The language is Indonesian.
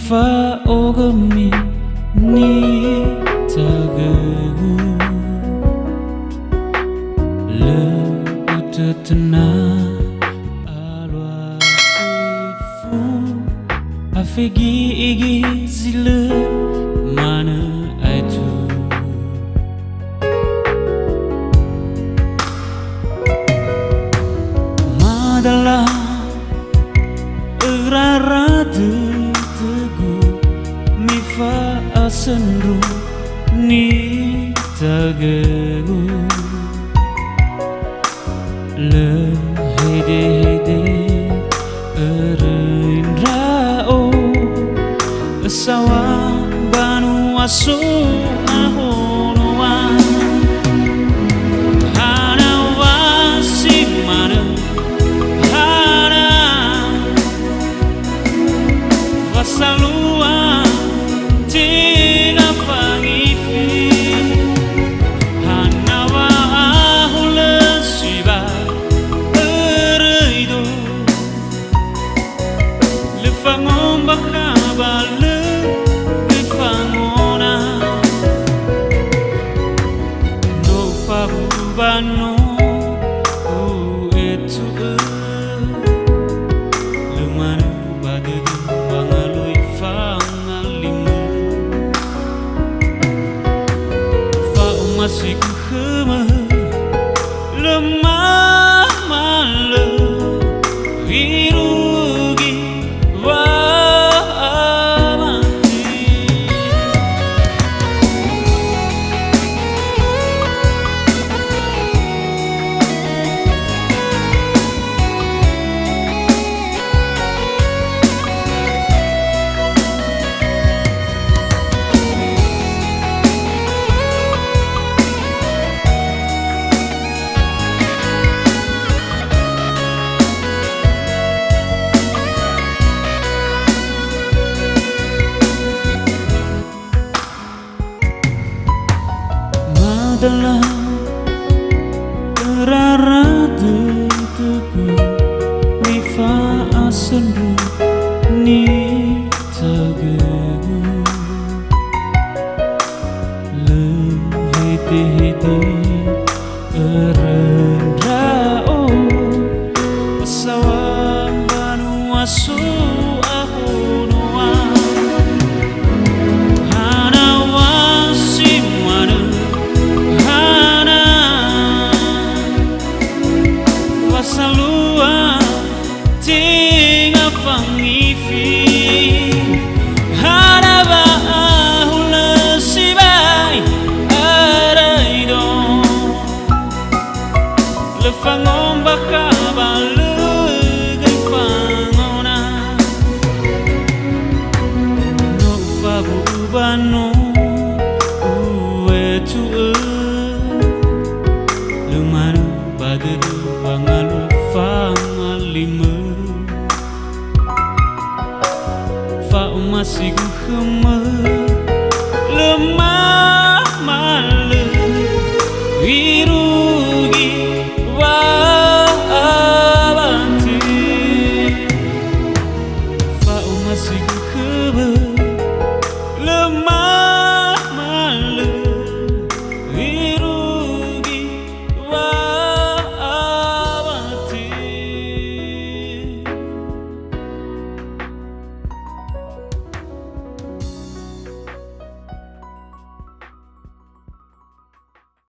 fa ogami ni tagagu le utetna alwa fu afigi igi zile mana aitu madala rara tegu mifa asenru ni tagagu le hede hede erindrao sawa banu asu ahonoa hana wasi mana hana wasalua tiga fangifi hana wa ahule siba erido le fangomba kabale bano etu lemana badu bangaloi fangalimu fa masih khema lemah male wirugi wa adalah rara teteku mifa asendu ni tagagu le hete hete erendrao sawa banu asu ahonoa hana wasi mana salua tinga fangifi haraba ahula sibai araido le fangomba kabale gifangona no fabu bano uetu lemanu badu bangalu fangalimu fa masih khema lemah